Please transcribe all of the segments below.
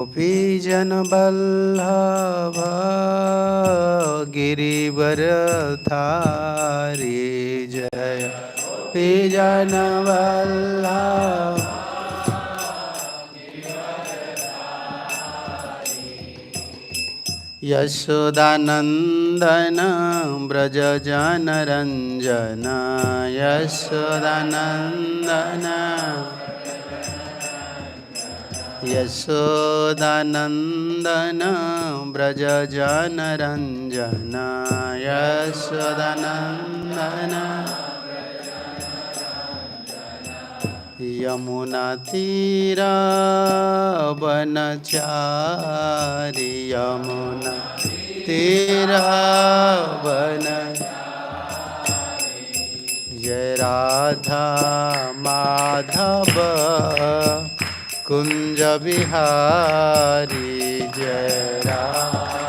गोपीजन वल्लभ गिरिवरधारी जय गोपीजन वल्लभ यशोदानंदन ब्रज जनरंजन यशोदानंदन यशोदानंदन ब्रज जनरंजन यशोदानंदन यमुना तीरा वनचारी यमुना तीरा वन जय राधा माधव कुंज बिहारी जय राधा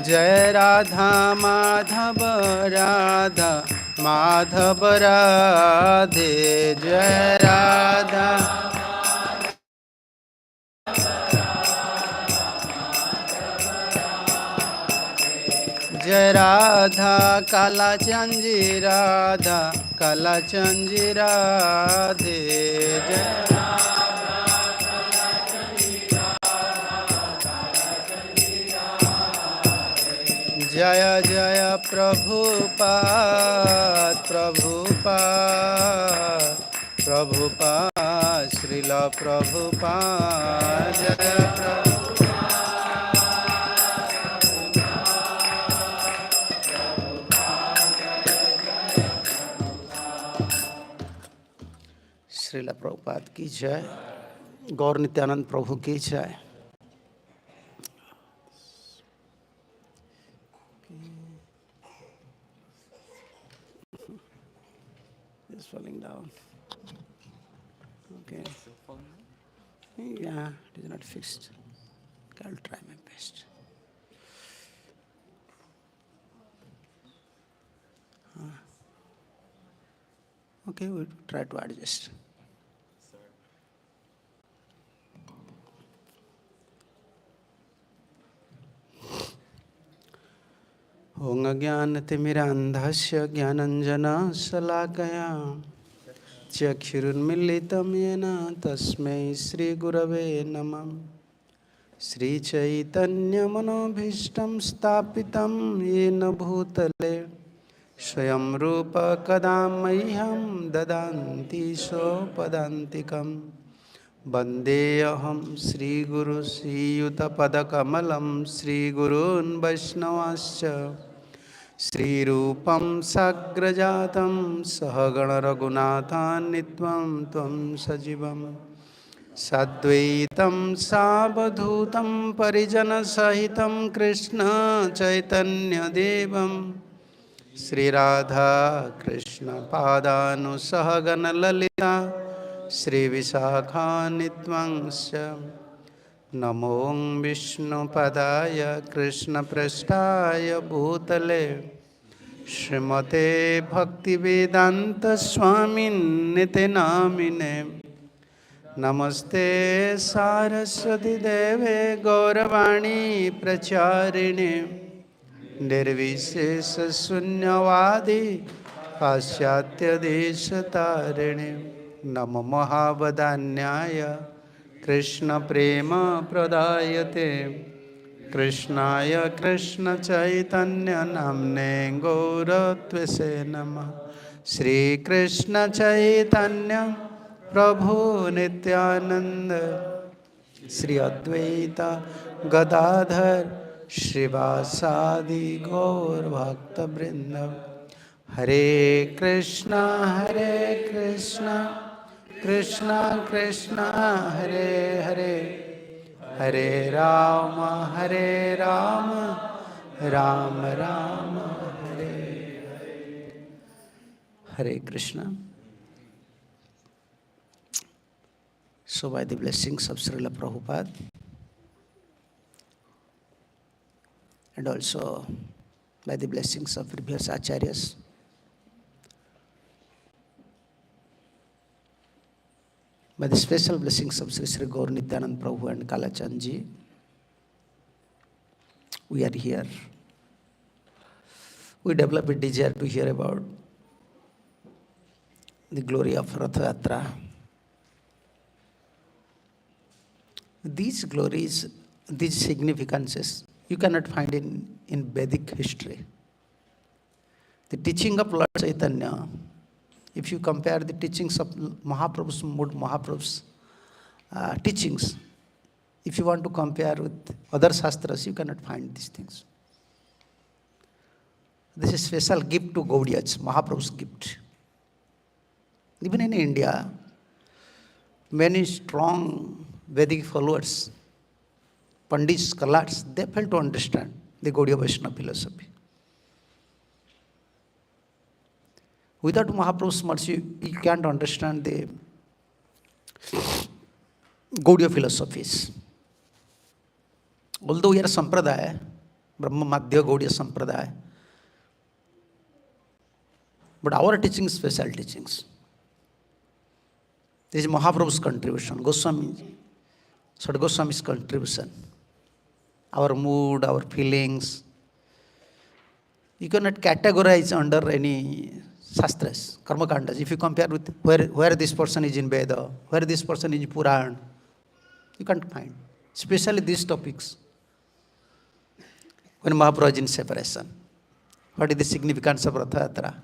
जय राधा माधव राधा माधव राधे जय राधा जय राधा काला चंजी राधा काला चंजी राधे जय जय जय प्रभुपाद प्रभुपाद प्रभुपाद श्रील प्रभुपाद जय श्रील प्रभुपाद की जय गौर नित्यानंद प्रभु की जय It's falling down. Okay. Yeah, it is not fixed. I'll try my best. Okay, we'll try to adjust. ओम अज्ञानतिमिरान्धस्य ज्ञानञ्जनशलाकया चक्षुरुन्मीलितं येन तस्मै श्रीगुरवे नमः श्रीचैतन्यमनोभीष्टं स्थापितं येन भूतले स्वयं रूप कदा मह्यं ददान्ति स्वपदान्तिकं वन्देऽहं श्रीगुरु श्रीयुतपदकमलं श्रीगुरून् वैष्णवांश्च श्रीरूपं साग्रजातं सहगण रघुनाथान्वितं त्वं सजीवं साद्वैतं सावधूतं परिजनसहितं कृष्ण चैतन्यदेवं श्रीराधा कृष्ण पादानुसहगण ललिता श्रीविशाखान्वितंश्च नमो विष्णुपदाय कृष्णपृष्ठाय भूतले श्रीमते भक्तिवेदान्तस्वामिन्निति नामिने नमस्ते सारस्वती देवे गौरवाणी प्रचारिणे निर्विशेषशून्यवादी पाश्चात्यदेशतारिणे नमो महावदान्याय कृष्णप्रेमप्रदायते कृष्णाय कृष्णचैतन्यनाम्ने गौरत्वसे नमः श्रीकृष्णचैतन्य प्रभु नित्यानंद श्री अद्वैत गदाधर श्रीवासादि गौर भक्तवृंद हरे Krishna Krishna Krishna Hare Hare Hare Ram Ram Ram Hare Hare Krishna. So by the blessings of Srila Prabhupada and also by the blessings of previous acharyas, By the special blessings of Sri Sri Gaur Nityanand Prabhu and Kalachand Ji, we are here. We develop a desire to hear about the glory of Ratha Yatra. These glories, these significances, you cannot find in Vedic history. The teaching of Lord Chaitanya, if you compare the teachings of Mahaprabhu's teachings, if you want to compare with other shastras, you cannot find these things. This is special gift to Gaudiyas, Mahaprabhu's gift. Even in India, many strong Vedic followers, Pandits, scholars, they fail to understand the Gaudiya Vaishnava philosophy. Without Mahaprabhu's mercy, you can't understand the Gaudiya philosophies. Although we are Sampradaya, Brahma Madhya Gaudiya Sampradaya, but our teachings, special teachings. This is Mahaprabhu's contribution, Goswami's contribution. Our mood, our feelings. You cannot categorize under any shastras, karma kandas. If you compare with where this person is in Veda, where this person is in Puran, you can't find. Especially these topics. When Mahaprabhu is in separation, what is the significance of Ratha Yatra?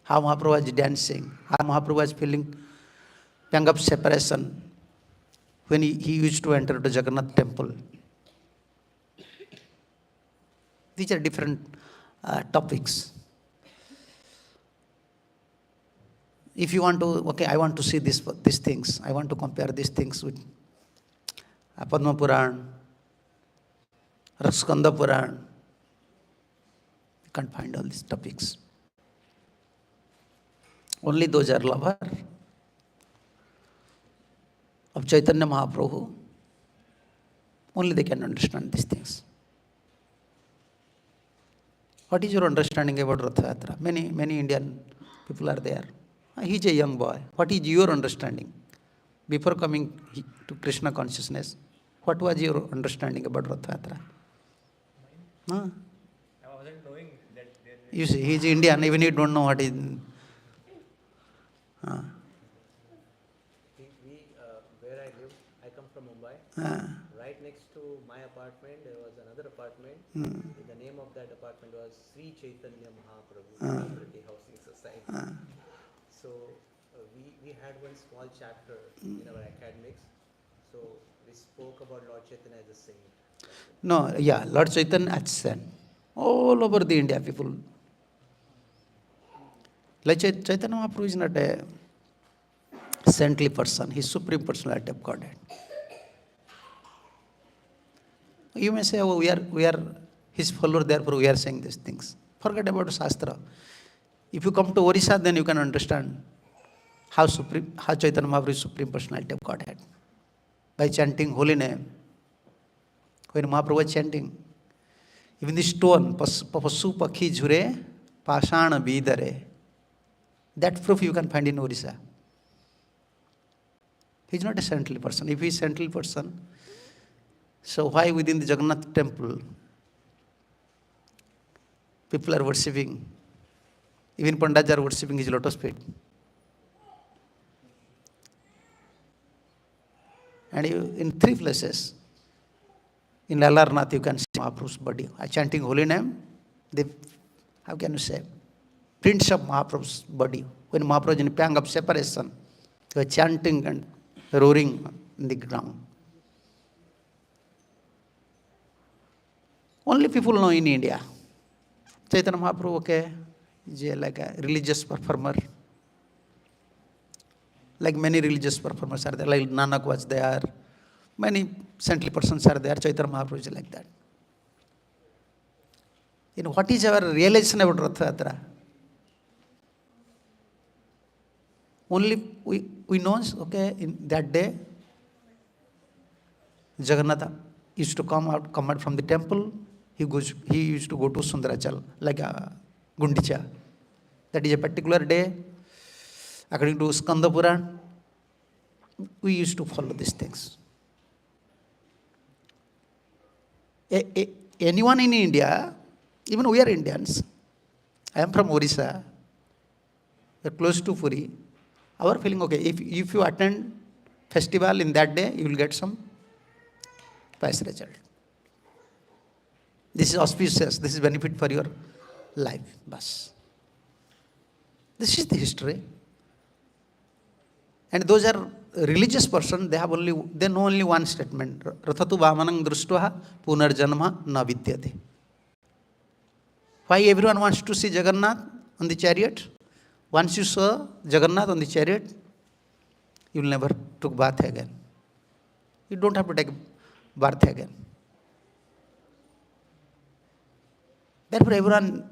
How Mahaprabhu was dancing, how Mahaprabhu was feeling pang of separation when he used to enter the Jagannath temple. These are different topics. If you want to, okay, I want to see these things, I want to compare these things with Padma Puran, Skanda Puran, you can't find all these topics. Only those are lover of Chaitanya Mahaprabhu, only they can understand these things. What is your understanding about Ratha Yatra? Many Indian people are there. He is a young boy. What is your understanding? Before coming to Krishna consciousness, what was your understanding about Ratha Yatra? Huh? I wasn't knowing that there is... You see, he is Indian, even he don't know what is... Where I live, I come from Mumbai. Right next to my apartment, there was another apartment. The name of that apartment was Sri Chaitanya Mahaprabhu Cooperative Housing Society. So we had one small chapter in our academics. So we spoke about Lord Chaitanya as a saint. No, yeah, Lord Chaitanya as saint. All over the India, people. Like Chaitanya Mahaprabhu is not a saintly person. He is supreme personality of Godhead. You may say, oh, we are his follower, therefore we are saying these things. Forget about Shastra. If you come to Orissa, then you can understand how Chaitanya Mahaprabhu is supreme personality of Godhead. By chanting holy name. When Mahaprabhu was chanting, even the stone, Papasu Pakhi Jhure, Pashana Bidare, that proof you can find in Orissa. He is not a saintly person. If he is a saintly person, so why within the Jagannath temple, people are worshipping, even Pandits are worshipping his lotus feet. And in 3 places, in Lalarnath you can see Mahaprabhu's body. Chanting holy name, how can you say, prints of Mahaprabhu's body. When Mahaprabhu is in pang of separation, they were chanting and roaring in the ground. Only people know in India. Chaitanya Mahaprabhu, okay, is like a religious performer. Like many religious performers are there, like Nanak was there. Many saintly persons are there. Chaitanya Mahaprabhu is like that. You know, what is our realization about Ratha Yatra? Only we know, okay, in that day, Jagannatha used to come out from the temple. He used to go to Sundarachal, like Gundicha. That is a particular day, according to Skanda Puran. we used to follow these things. Anyone in India, even we are Indians, I am from Orissa, we are close to Puri, our feeling, okay, if you attend festival in that day, you will get some pious result. This is auspicious, this is benefit for your life. Bas. This is the history. And those are religious person, they know only one statement. Rathatu vamanang drushtva punarjanma na vidyate. Why everyone wants to see Jagannath on the chariot? Once you saw Jagannath on the chariot, you will never take bath again. You don't have to take bath again. Therefore everyone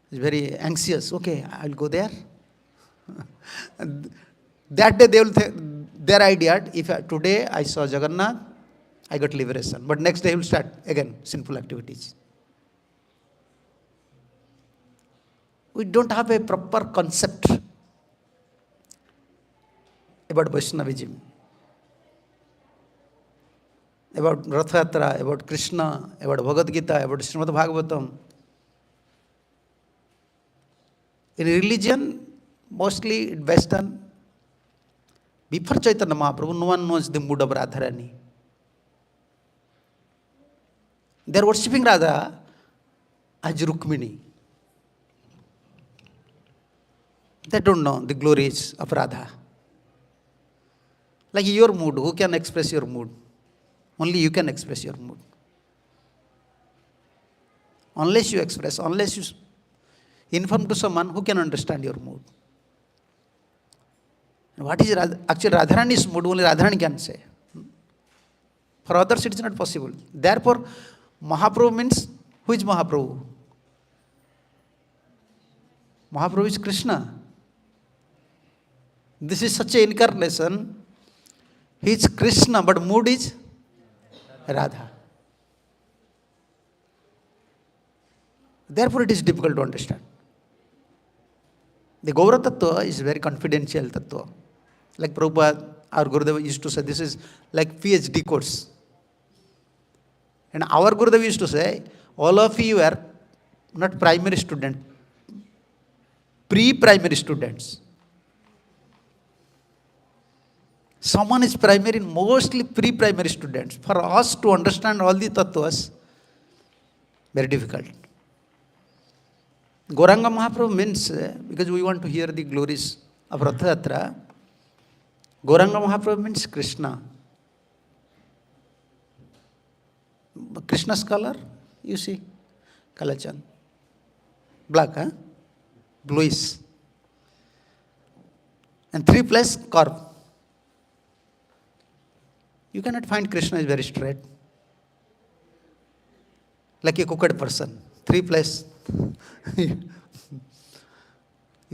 is very anxious. Okay, I will go there. That day they will their idea, if today I saw Jagannath, I got liberation. But next day he will start again sinful activities. We don't have a proper concept about Vaishnavism, about Ratha Yatra, about Krishna, about Bhagavad Gita, about Srimad Bhagavatam. In religion, mostly Western, before Chaitanya Mahaprabhu, no one knows the mood of Radharani. They are worshipping Radha as Rukmini. They don't know the glories of Radha. Like your mood, who can express your mood? Only you can express your mood. Unless you express, unless you inform to someone, who can understand your mood? And what is actually Radharani's mood? Only Radharani can say. For others, it is not possible. Therefore, Mahaprabhu means, who is Mahaprabhu? Mahaprabhu is Krishna. This is such an incarnation. He is Krishna, but mood is Radha. Therefore, it is difficult to understand. The Gaura Tattva is very confidential Tattva. Like Prabhupada, our Gurudeva used to say, this is like PhD course. And our Gurudeva used to say, all of you are not primary students, pre-primary students. Someone is primary, mostly pre-primary students. For us to understand all the tattvas, very difficult. Gauranga Mahaprabhu means, because we want to hear the glories of Ratha Yatra, Gauranga Mahaprabhu means Krishna. Krishna's color, you see, Kalachan. Black, huh? Bluish. And 3 plus curve. You cannot find Krishna is very straight. Like a crooked person. 3 plus. You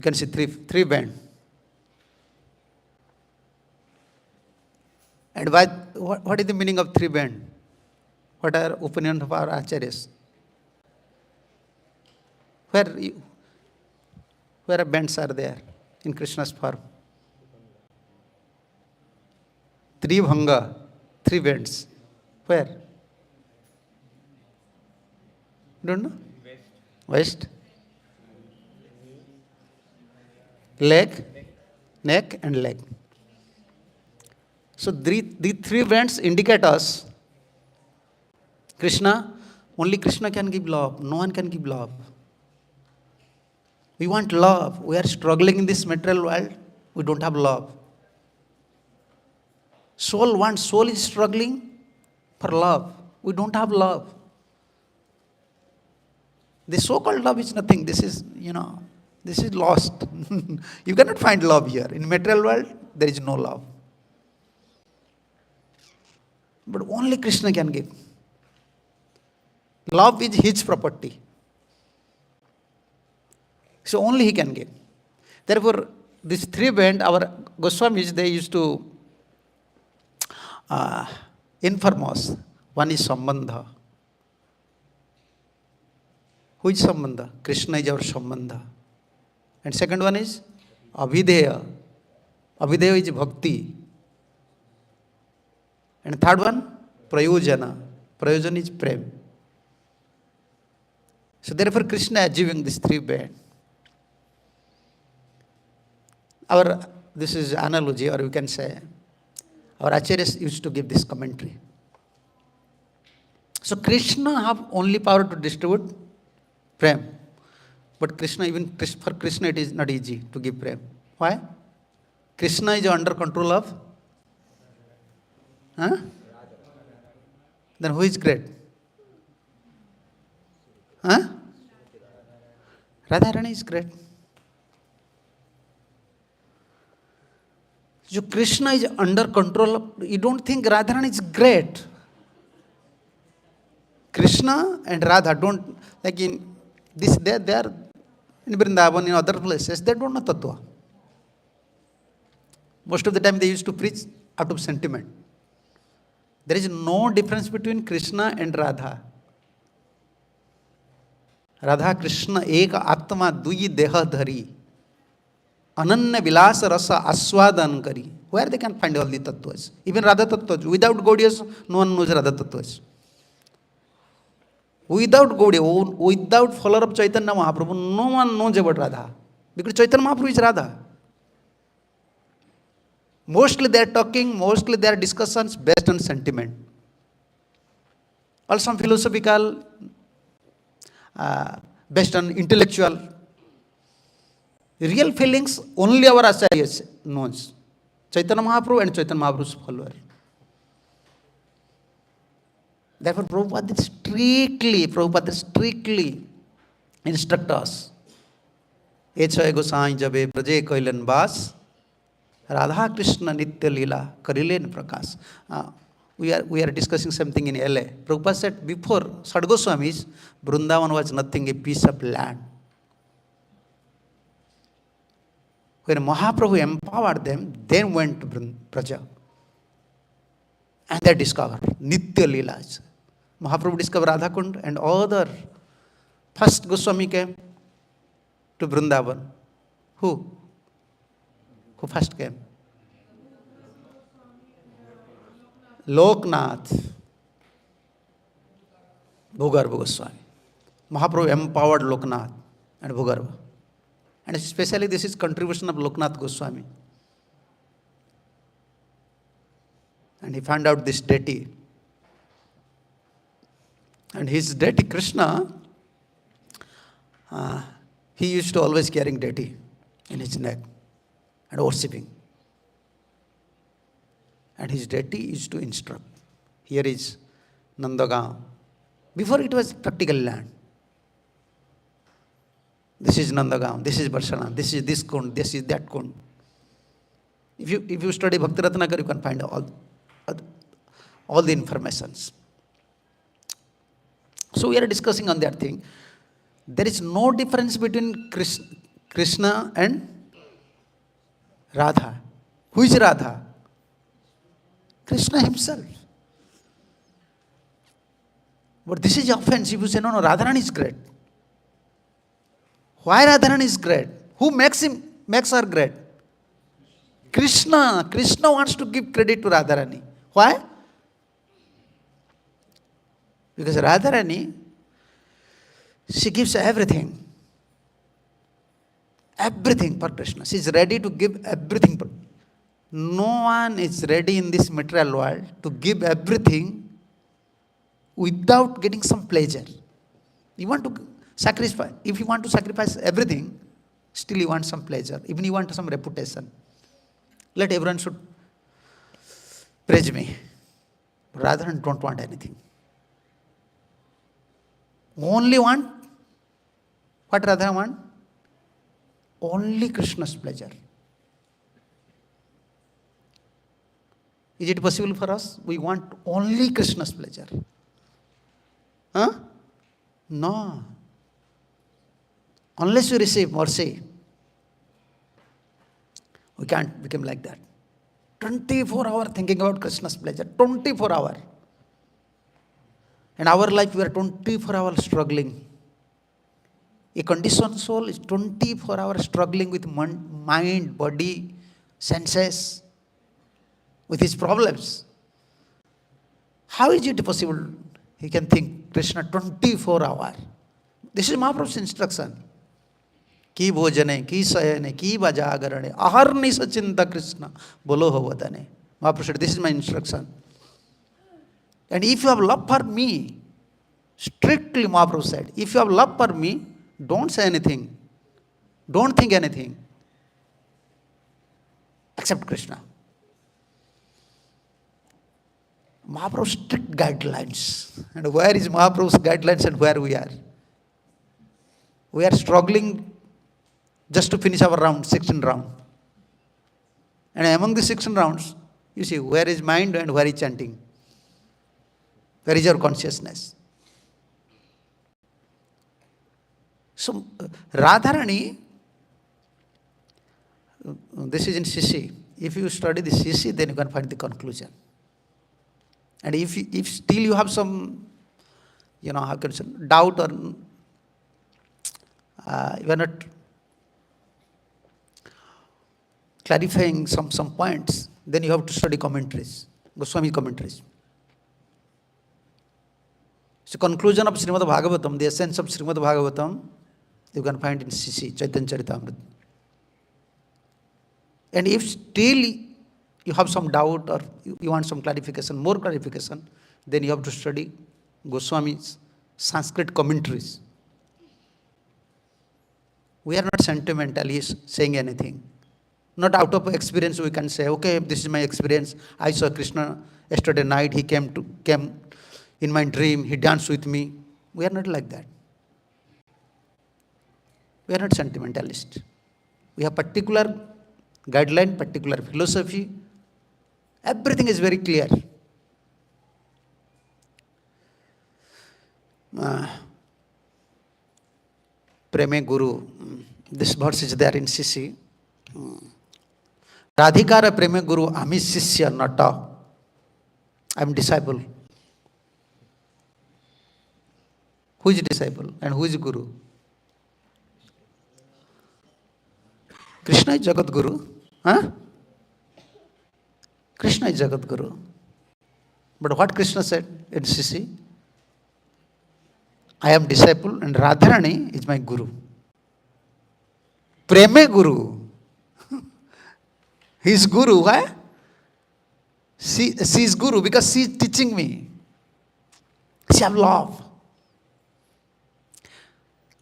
can see three band. And what is the meaning of 3 band? What are opinion of our acharyas? Where bands are there in Krishna's form? 3 bhanga, 3 bands. Where? Don't know? West. Leg, neck and leg. So the 3 bands indicate us Krishna, only Krishna can give love. No one can give love. We want love. We are struggling in this material world. We don't have love. Soul is struggling for love. We don't have love. The so-called love is nothing. This is lost. You cannot find love here. In material world, there is no love. But only Krishna can give. Love is his property. So only he can give. Therefore, this 3 band, our Goswamis, they used to inform us. One is Sambandha. Who is Sambandha? Krishna is our Sambandha. And second one is Abhideya. Abhideya is Bhakti. And third one, prayojana. Prayojana is prem. So therefore Krishna achieving this three band. This is analogy, or you can say, our acharyas used to give this commentary. So Krishna have only power to distribute prem. But Krishna, for Krishna it is not easy to give prem. Why? Krishna is under control of? Huh? Then who is great? Huh? Radharani is great. So Krishna is under control of, you don't think Radharani is great. Krishna and Radha don't, like in this, they are in Vrindavan, in other places, they don't know Tattva. Most of the time they used to preach out of sentiment. There is no difference between Krishna and Radha. Radha Krishna Eka Atma Duyi Deha Dhari Ananya Vilasa Rasa Aswadan Kari. Where they can find all the tattvas? Even Radha tattvas. Without Gaudiya, no one knows Radha tattvas. Without Gaudiya, without follower of Chaitanya Mahaprabhu, no one knows about Radha. Because Chaitanya Mahaprabhu is Radha. Mostly they are talking, mostly they are discussions based on sentiment. Or some philosophical, based on intellectual. Real feelings only our acharyas knows. Chaitanya Mahaprabhu and Chaitanya Mahaprabhu's follower. Therefore Prabhupada strictly instruct us. Echoy Gosai Jabe Praje Koilan Bas Radha Krishna Nitya Lila Karilen Prakash. We are discussing something in LA. Prabhupada said before Goswamis, Vrindavan was nothing, a piece of land. When Mahaprabhu empowered them, then went to Praja. And they discovered Nitya Leelas. Mahaprabhu discovered Radha Kund and other. First Goswami came to Vrindavan. Who? Who first came? Loknath. Bhugarva Goswami. Mahaprabhu empowered Loknath and Bhugarva. And especially this is contribution of Loknath Goswami. And he found out this deity. And his deity Krishna, he used to always carrying deity in his neck and worshipping. And his deity used to instruct. Here is Nandagaon. Before it was practical land. This is Nandagaon, this is Barsana, this is this Kund, this is that Kund. If you study Bhakti Ratnakar, you can find all the informations. So we are discussing on that thing. There is no difference between Krishna and Radha. Who is Radha? Krishna himself. But this is offensive. You say, no, Radharani is great. Why Radharani is great? Who makes her great? Krishna. Krishna wants to give credit to Radharani. Why? Because Radharani, she gives everything. Everything for Krishna. She is ready to give everything. No one is ready in this material world to give everything without getting some pleasure. You want to sacrifice. If you want to sacrifice everything, still you want some pleasure. Even you want some reputation. Let everyone should praise me. Rather than don't want anything. Only want what Radha want? Only Krishna's pleasure. Is it possible for us? We want only Krishna's pleasure. Huh? No. Unless we receive mercy, we can't become like that. 24 hours thinking about Krishna's pleasure. 24 hours. In our life, we are 24 hours struggling. A conditioned soul is 24 hours struggling with mind, body, senses, with his problems. How is it possible he can think Krishna 24 hours? This is Mahaprabhu's instruction. Ki bhojane, ki sayane, ki vajagarane, aharni sachinta Krishna, bolo hovadane. Mahaprabhu said, this is my instruction. And if you have love for me, strictly Mahaprabhu said, if you have love for me, don't say anything. Don't think anything. Accept Krishna. Mahaprabhu's strict guidelines. And where is Mahaprabhu's guidelines and where we are? We are struggling just to finish our round, 16 round. And among the 16 rounds, you see, where is mind and where is chanting? Where is your consciousness? So, Radharani, this is in Sisi. If you study the Sisi, then you can find the conclusion. And if still you have some, how can I say, doubt or you are not clarifying some points, then you have to study commentaries, Goswami commentaries. So conclusion of Srimad Bhagavatam, the essence of Srimad Bhagavatam, you can find in Sisi, Chaitanya Charitamrita. And if still you have some doubt or you want some clarification, more clarification, then you have to study Goswami's Sanskrit commentaries. We are not sentimentally saying anything. Not out of experience we can say, okay, this is my experience. I saw Krishna yesterday night. He came in my dream. He danced with me. We are not like that. We are not sentimentalists. We have particular guideline, particular philosophy. Everything is very clear. Preme Guru. This verse is there in Sisi. Radhikara Preme Guru, Ami Sisya Nata. I am disciple. Who is disciple and who is Guru? Krishna is Jagat Guru. Huh? Krishna is Jagat Guru. But what Krishna said in Sisi? I am disciple and Radharani is my Guru. Preme Guru. He is Guru. Why? She is Guru because she is teaching me. She has love.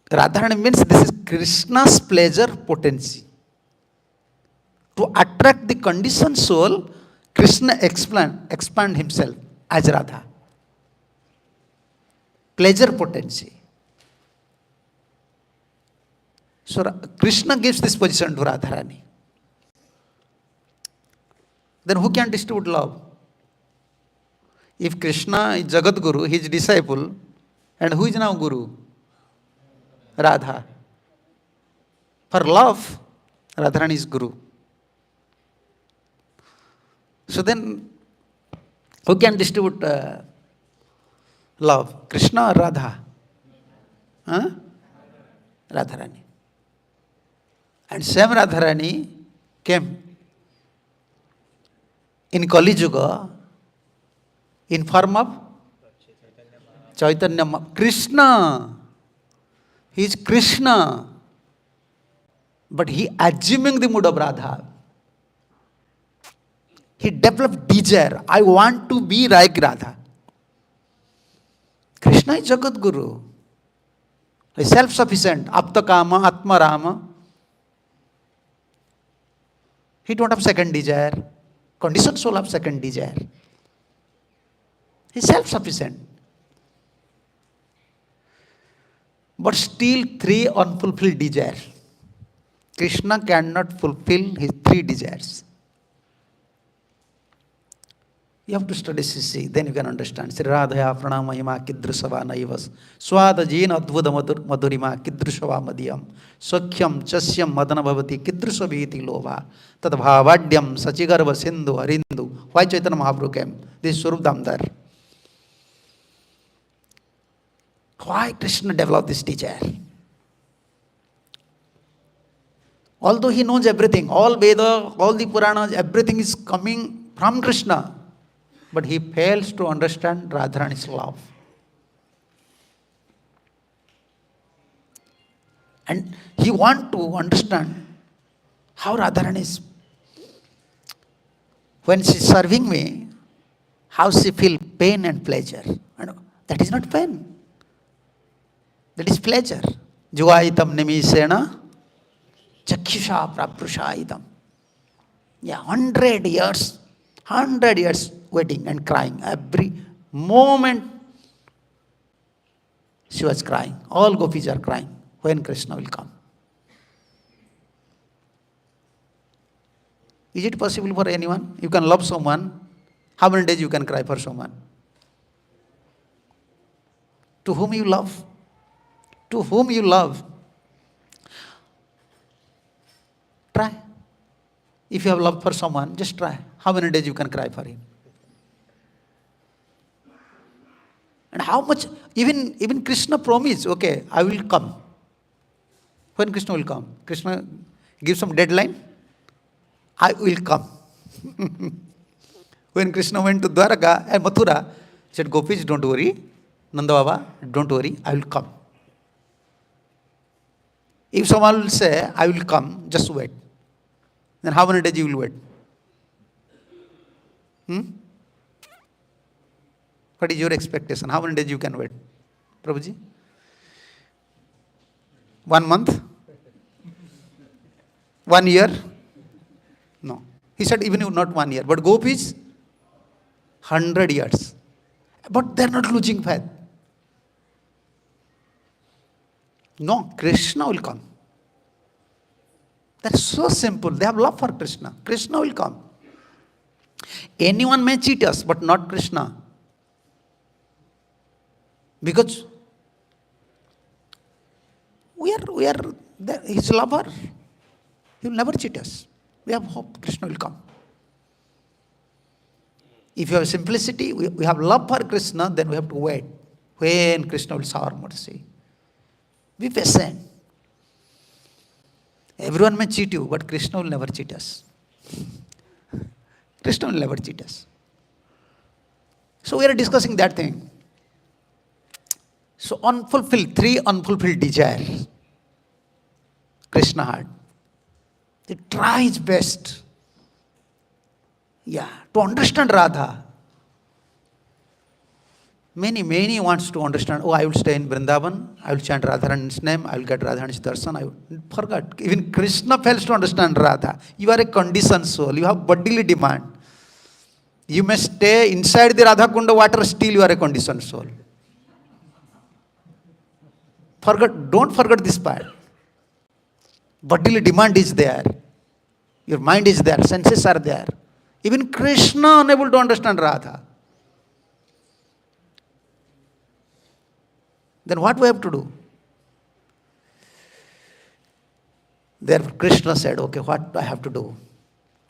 Radharani means this is Krishna's pleasure potency. To attract the conditioned soul, Krishna expand himself as Radha. Pleasure potency. So Krishna gives this position to Radharani. Then who can distribute love? If Krishna is Jagat Guru, he is disciple, and who is now Guru? Radha. For love, Radharani is Guru. So then, who can distribute love? Krishna or Radha? Huh? Radharani. And same Radharani came in Kali-yuga in form of Chaitanya. Krishna. He is Krishna. But he assuming the mood of Radha. He developed desire. I want to be like Radha. Krishna is Jagat Guru. He is self-sufficient. Aptakama, Atmarama. He don't have second desire. Conditioned soul have second desire. He is self-sufficient. But still three unfulfilled desires. Krishna cannot fulfill his three desires. You have to study Sisi, then you can understand. Sri Radhaya Pranamahima Kidrusava Naivas Swada Jena Advuda Madhurima Kidrusava Madhyam Sokhyam Chasyam Madana Bhavati Kidrusaviti Lova Tadbhavadyam Sachigarva Sindhu Arindu. Why Chaitanya Mahaprabhu came? This is Swarup Damdar. Why Krishna developed this desire? Although he knows everything, all Veda, all the Puranas, everything is coming from Krishna. but he fails to understand Radharani's love. And he wants to understand how Radharani is, when she is serving me, how she feels pain and pleasure. And that is not pain. That is pleasure. Jugaitam nimisena chakshusha praprushaidam. Yeah, 100 years waiting and crying. Every moment she was crying. All gopis are crying. When Krishna will come? Is it possible for anyone? You can love someone. How many days you can cry for someone? To whom you love? To whom you love? Try. If you have love for someone, just try. How many days you can cry for him? And how much, even Krishna promised, okay, I will come. When Krishna will come? Krishna gives some deadline. I will come. When Krishna went to Dwaraka and Mathura, he said, Gopis, don't worry. Nanda Baba, don't worry, I will come. If someone will say, I will come, just wait. Then how many days you will wait? What is your expectation? How many days you can wait? Prabhuji? 1 month? 1 year? No. He said even if not 1 year. But gopis, 100 years. But they are not losing faith. No, Krishna will come. That's so simple. They have love for Krishna. Krishna will come. Anyone may cheat us, but not Krishna. Because we are his lover. He will never cheat us. We have hope Krishna will come. If you have simplicity, we have love for Krishna, then we have to wait. When Krishna will shower mercy. Be patient. Everyone may cheat you, but Krishna will never cheat us. Krishna will never cheat us. So we are discussing that thing. So three unfulfilled desires. Krishna had. He tries his best. Yeah, to understand Radha. Many wants to understand, I will stay in Vrindavan, I will chant Radharani's name, I will get Radharani's darshan. I will forget. Even Krishna fails to understand Radha. You are a conditioned soul. You have bodily demand. You may stay inside the Radha Kunda water, still you are a conditioned soul. Don't forget this part. Bodily demand is there. Your mind is there. Senses are there. Even Krishna unable to understand Radha. Then what we have to do? Therefore Krishna said, okay, what do I have to do?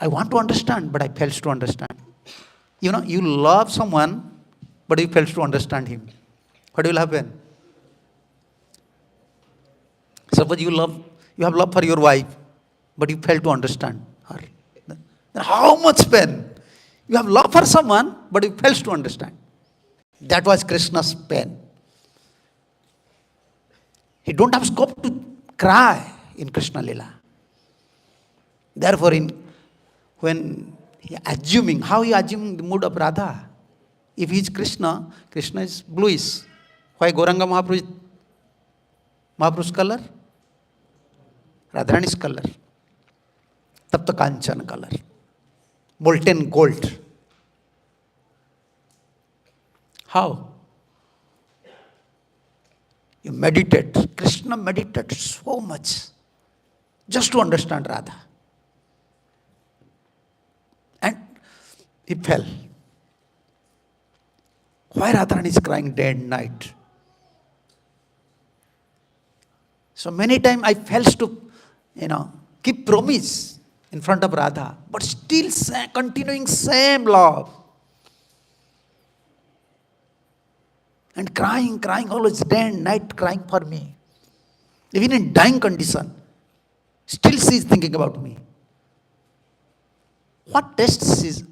I want to understand, but I fail to understand. You love someone, but you fail to understand him. What will happen? Suppose you have love for your wife, but you fail to understand her. Then how much pain? You have love for someone, but you fail to understand. That was Krishna's pain. He don't have scope to cry in Krishna Lila. Therefore, when he assuming, how he assuming the mood of Radha? If he is Krishna, Krishna is bluish. Why Gauranga Mahaprabhu's color? Radharani's color. Tapta Kanchan color. Molten gold. How? You meditate. Krishna meditated so much just to understand Radha. And he fell. Why Radharani is crying day and night? So many times I fails to, keep promise in front of Radha, but still continuing same love. And crying always day and night, crying for me. Even in dying condition, still she is thinking about me. What test she is?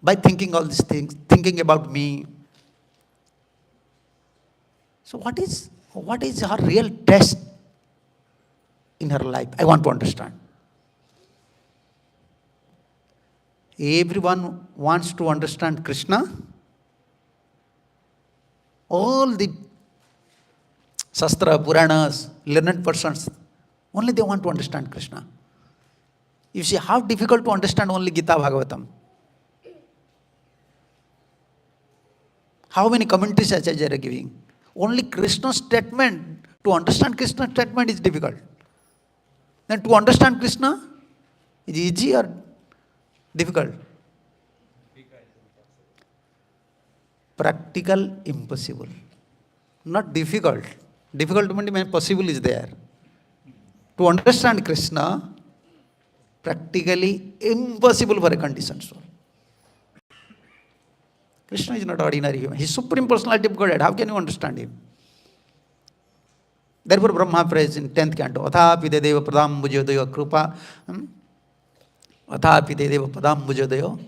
by thinking all these things, thinking about me. So what is her real test in her life? I want to understand. Everyone wants to understand Krishna. All the Shastra, Puranas, learned persons, only they want to understand Krishna. You see how difficult to understand only Gita Bhagavatam. How many commentaries Acharya are giving? Only Krishna's statement, to understand Krishna's statement is difficult. Then to understand Krishna is easy or difficult? Practical, impossible. Not difficult. Difficult means possible is there. To understand Krishna, practically impossible for a conditioned soul. Krishna is not ordinary human. He is Supreme Personality of Godhead. How can you understand him? Therefore Brahma prays in 10th canto, Athapi Dedeva Padam Bhujodayo Krupa, Athapi Dedeva Padam Bhujodayo,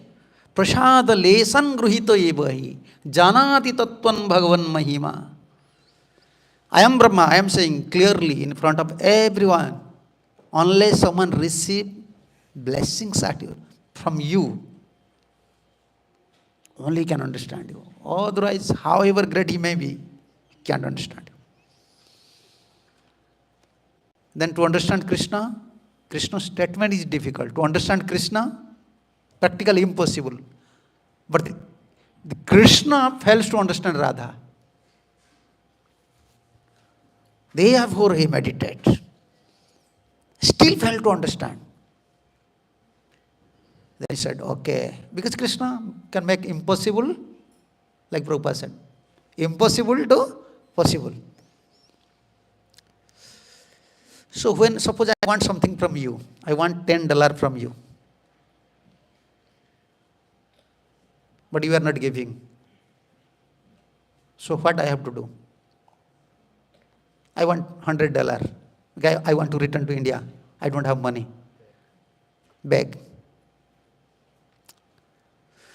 Prasada Lesan Gruhito Ebahi, Janati Tattvan Bhagavan Mahima. I am Brahma, I am saying clearly in front of everyone, unless someone receive blessings from you, only can understand you. Otherwise, however great he may be, he can't understand you. Then to understand Krishna, Krishna's statement is difficult. To understand Krishna, practically impossible. But the Krishna fails to understand Radha. Therefore he meditates. Still failed to understand. Then he said, okay, because Krishna can make impossible, like Prabhupada said, impossible to possible. So when, suppose I want something from you, I want $10 from you, but you are not giving. So what I have to do? I want $100. Okay, I want to return to India. I don't have money. Beg.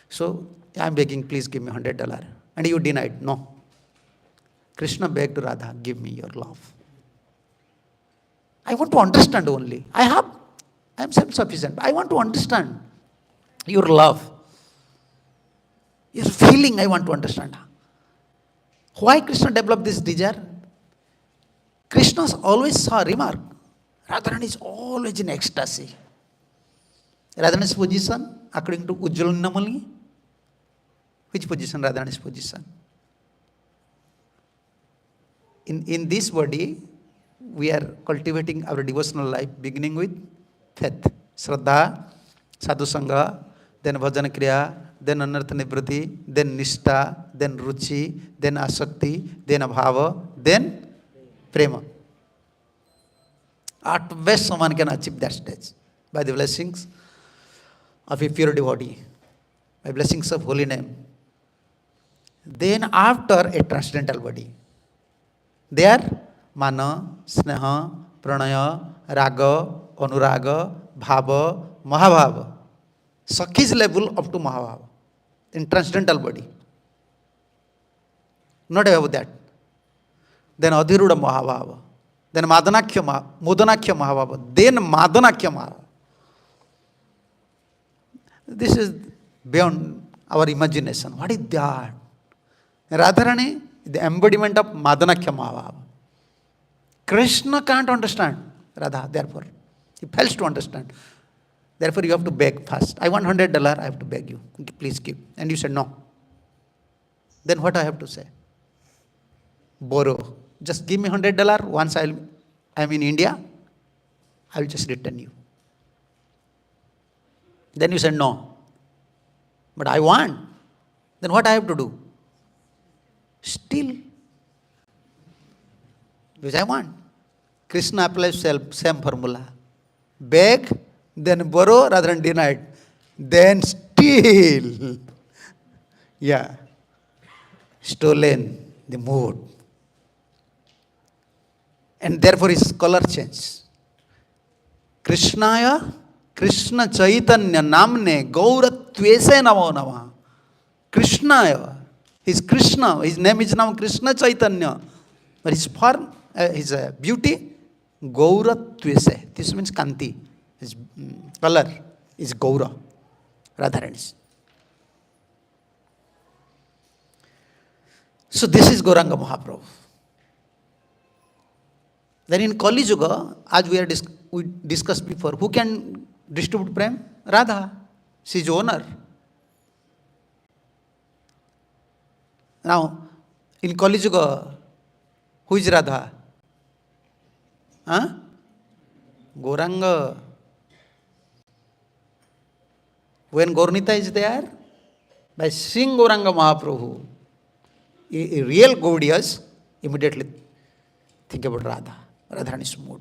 So I am begging, please give me $100. And you denied. No. Krishna begged Radha, give me your love. I want to understand only. I am self-sufficient. I want to understand your love. Your feeling I want to understand. Why Krishna developed this desire? Krishna always saw, remark, Radharani is always in ecstasy. Radharani's position, according to Ujjwal Namali, which position Radharani's position? In this body, we are cultivating our devotional life, beginning with faith, Shraddha, Sadhu Sangha, then Bhajan Kriya, then Anartha Nivriti, then Nishtha, then Ruchi, then Asakti, then Abhava, then Prema. At best, someone can achieve that stage by the blessings of a pure devotee, by blessings of holy name. Then after a transcendental body, there Mana, Sneha, Pranaya, Raga, Anuraga, Bhava, Mahabhava. Sakhi's level up to Mahabhava in transcendental body. Not above that. Then Adhiruda Mahabhava. Then Mudanakya Mahabhava. Then Madanakya Mahabhava. This is beyond our imagination. What is that? Radharani is the embodiment of Madanakya Mahabhava. Krishna can't understand Radha, therefore. He fails to understand. Therefore, you have to beg first. I want $100, I have to beg you. Please give. And you said no. Then what I have to say? Borrow. Just give me $100. Once I am in India, I will just return you. Then you said no. But I want. Then what I have to do? Still. Because I want. Krishna applies same formula. Beg, then borrow, rather than denied. Then steal. Yeah. Stolen the mood. And therefore his color changed. Krishnaya Krishna Chaitanya namne Gaurattvese namo namah. Krishna, his Krishna, his name is now Krishna Chaitanya. But his form, his beauty, Gaurattvese. This means Kanti. His color is Gaura, Radharani. So this is Gauranga Mahaprabhu. Then in Kali-yuga, as we discussed before, who can distribute prem? Radha. She is owner. Now, in Kali-yuga, who is Radha? Huh? Gauranga. When Gaurnita is there, by seeing Gauranga Mahaprabhu, a real Gaudiyas immediately think about Radha, Radharani's mood.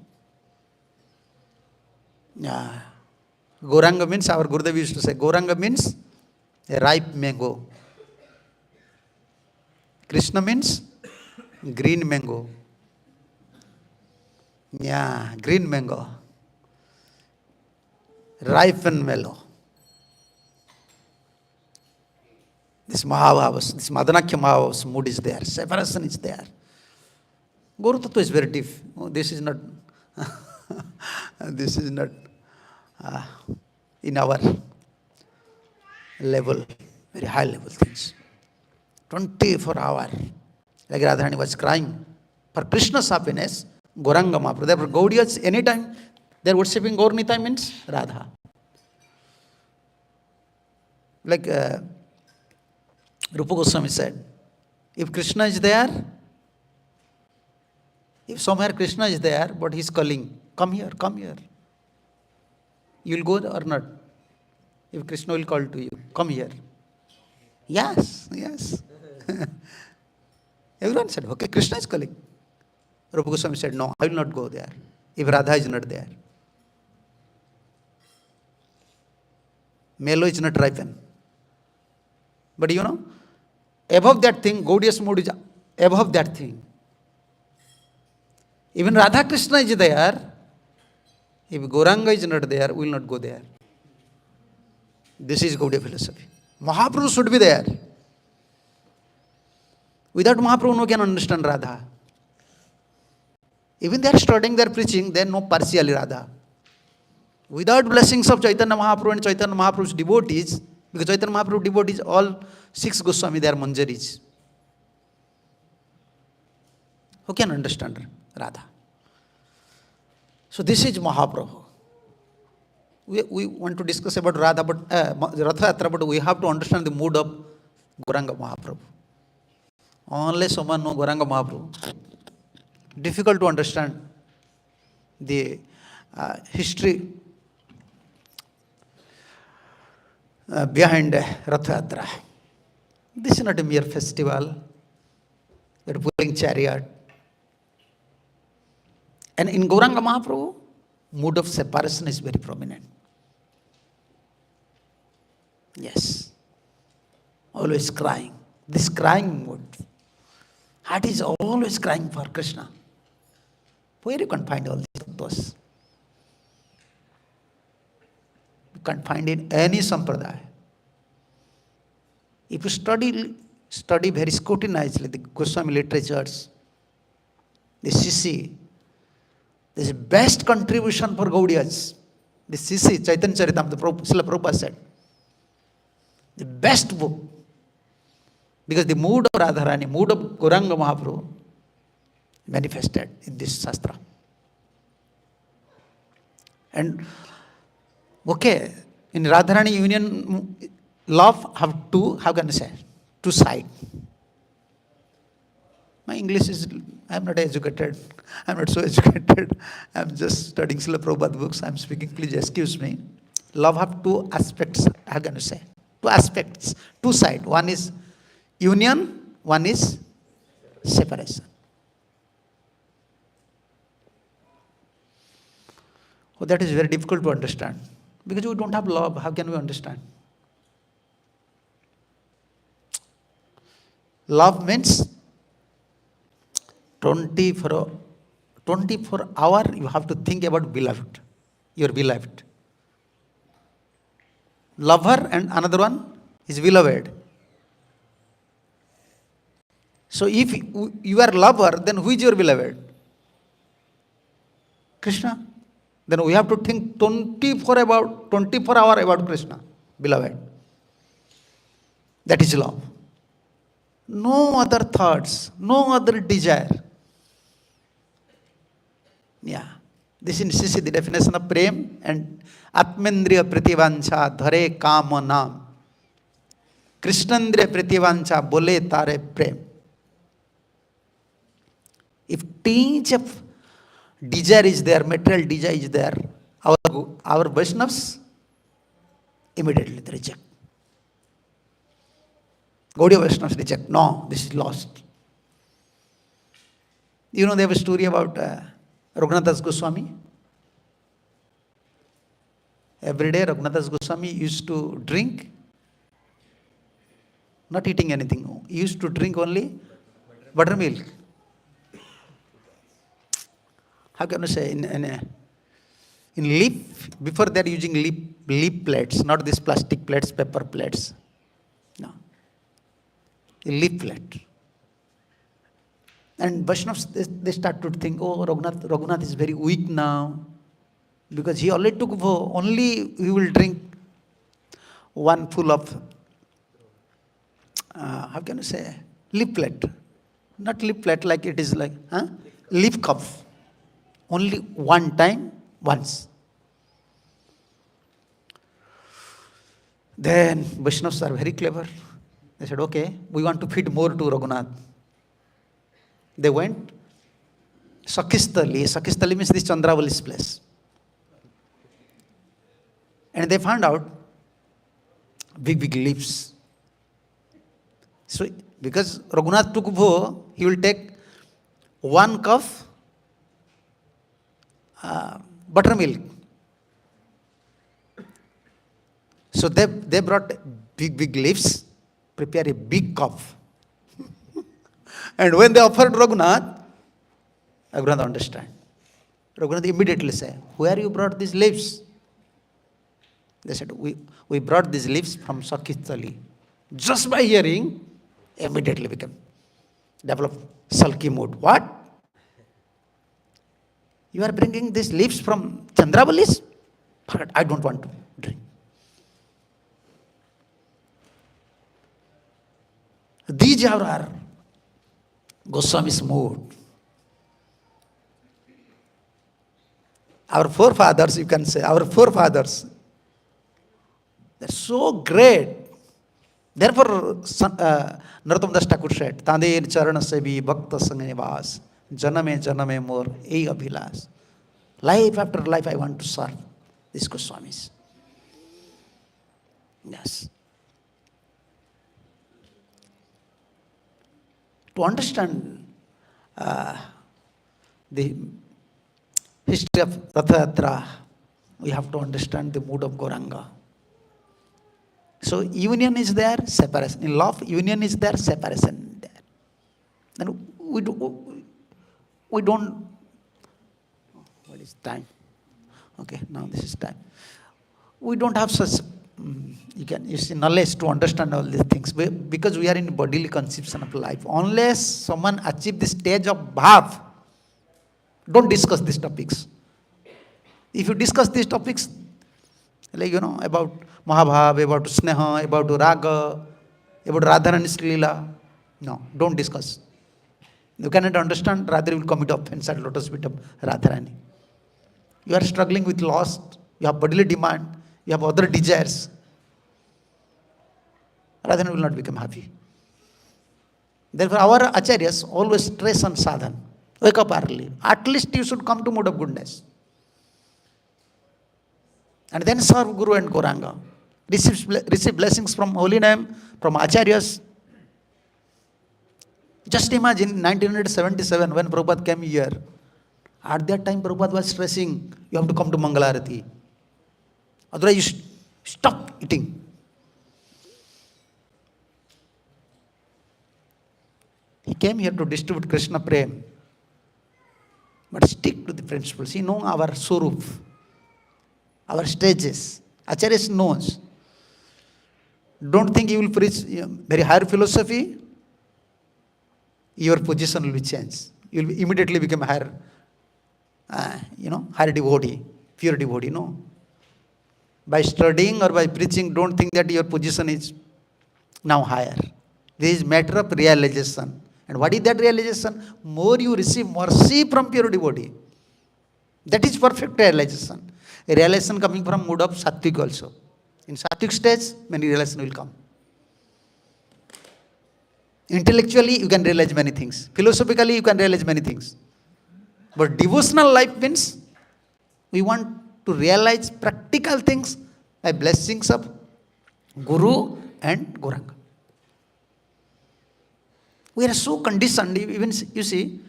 Yeah. Gauranga means, our Gurudev used to say, Gauranga means a ripe mango. Krishna means green mango. Yeah, green mango. Ripe and mellow. This Mahabhavas, this Madanakya Mahabhavas mood is there. Separation is there. Guru Tattva is very deep. Oh, this is not, this is not in our level, very high level things. 24 hours. Like Radharani was crying for Krishna's happiness, Gauranga Mahaprabhu. Therefore, Gaudiyas, anytime they are worshipping Gaurnita means Radha. Like Rupa Goswami said, if Krishna is there, if somewhere Krishna is there, but he is calling, come here, come here. You will go or not? If Krishna will call to you, come here. Yes, yes. Everyone said, okay, Krishna is calling. Rupa Goswami said, no, I will not go there if Radha is not there. Mellow is not ripen. But you know, above that thing, Gaudiya's mood is above that thing. Even Radha Krishna is there. If Gauranga is not there, we will not go there. This is Gaudiya philosophy. Mahaprabhu should be there. Without Mahaprabhu, no one can understand Radha. Even they are studying, they are preaching, they know partially Radha. Without blessings of Chaitanya Mahaprabhu and Chaitanya Mahaprabhu's devotees, because Chaitanya Mahaprabhu devotees, all 6 Goswami, they are Manjaris. Who can understand Radha? So this is Mahaprabhu. We want to discuss about Radha, but Ratha Yatra, but we have to understand the mood of Gauranga Mahaprabhu. Only someone knows Gauranga Mahaprabhu. Difficult to understand the history behind Ratha Yatra. This is not a mere festival. We are pulling chariot. And in Gauranga Mahaprabhu, mood of separation is very prominent. Yes. Always crying. This crying mood. Heart is always crying for Krishna. Where you can find all those? You can't find in any sampradaya. If you study very scrutinizedly the Goswami literatures, the Sisi, this is best contribution for Gaudiyas. The Sisi, Chaitanya Charitamrita, Srila Prabhupada said. The best book. Because the mood of Radharani, mood of Gauranga Mahaprabhu manifested in this Shastra. And, okay, in Radharani union, love have two, how can I say, two sides. My English is, I am not educated. I am not so educated. I am just studying Srila Prabhupada books. I am speaking, please excuse me. Love have two aspects, how can I say? Two aspects, two sides. One is union, one is separation. Oh, that is very difficult to understand. Because we don't have love, how can we understand? Love means 24 hours you have to think about beloved, your beloved. lover and another one is beloved. So if you are lover, then who is your beloved? Krishna. Then we have to think 24 hours about Krishna, beloved. That is love. No other thoughts, no other desire. Yeah. This is the definition of prem and Atmendriya Prativancha Dhare Kama Nam. Krishnandriya Prativancha Bole Tare Prem. If tinge of desire is there, material desire is there, our Vaishnavas immediately they reject. Gaudiya Vaishnavas reject. No, this is lost. You know, they have a story about Raghunath Goswami. Every day Raghunath Goswami used to drink, not eating anything. No. He used to drink only buttermilk. How can I say? In leaf, before they are using leaf plates, not these plastic plates, paper plates. No. A leaf plate. And Vaishnavas, they start to think, oh, Raghunath is very weak now. Because he only took, he will drink one full of, how can I say, leaf plate. Not leaf plate like it is like, leaf cup. Only one time, once. Then Vaishnavas are very clever. They said, okay, we want to feed more to Raghunath. They went, Sakistali means this Chandravali's place. And they found out big leaves. So, because Raghunath took bho, he will take 1 cup buttermilk. So they brought big leaves, prepare a big cup. And when they offered Raghunath understand. Raghunath immediately said, where you brought these leaves? They said, we brought these leaves from Sakistali. Just by hearing, immediately developed sulky mood. What? You are bringing these leaves from Chandravalis? I don't want to drink. These are our Goswami's mood. Our forefathers, you can say, they're so great. Therefore, Narottam Das Thakur said, Tander charana se bhi bhakta sange vas, janame more, ei abhilas. Life after life I want to serve these Goswamis. Yes. To understand the history of Ratha Yatra, we have to understand the mood of Gauranga. So union is there, separation. In love, union is there, separation is there. And we don't. What is time? Okay, now this is time. We don't have such knowledge to understand all these things because we are in bodily conception of life. Unless someone achieve the stage of bhav, don't discuss these topics. If you discuss these topics, like about Mahabhav, about Sneha, about Raga, about Radharani's Leela, no, don't discuss. You cannot understand, rather will commit offense at lotus feet of Radharani. You are struggling with lust, you have bodily demand, you have other desires. Radharani will not become happy. Therefore, our acharyas always stress on sadhana. Wake up early. At least you should come to mood of goodness. And then serve Guru and Gauranga. Receive blessings from holy name, from acharyas. Just imagine 1977 when Prabhupada came here. At that time Prabhupada was stressing, you have to come to Mangalarati. Otherwise you stop eating. He came here to distribute Krishna Prem. But stick to the principles. He knows our Surup, our stages. Acharya knows. Don't think you will preach very higher philosophy, your position will be changed. You will immediately become higher, higher devotee, pure devotee. No. By studying or by preaching, don't think that your position is now higher. This is matter of realization. And what is that realization? More you receive mercy from pure devotee. That is perfect realization. A realization coming from mood of sattvic also. In sattvic stage, many realization will come. Intellectually, you can realize many things. Philosophically, you can realize many things. But devotional life means we want to realize practical things by blessings of Guru and Gauranga. We are so conditioned. Even you see,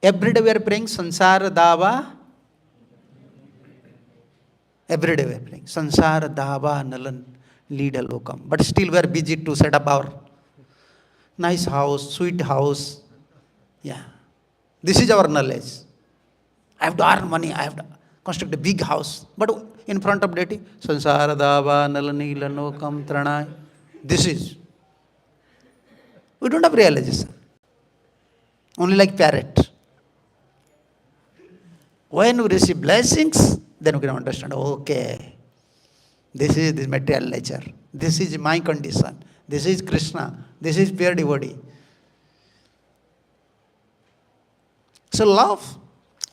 every day we are praying Sansara Dava. Every day we are praying Sansara Dava Nalan Lead Lokam. But still we are busy to set up our nice house, sweet house. Yeah. This is our knowledge. I have to earn money. I have to construct a big house. But in front of deity, Sansara Dava Nalani Lanokam Tranai. This is. We don't have realization. Only like parrot. When we receive blessings, then we can understand, okay, this is this material nature. This is my condition. This is Krishna. This is pure devotee. So love,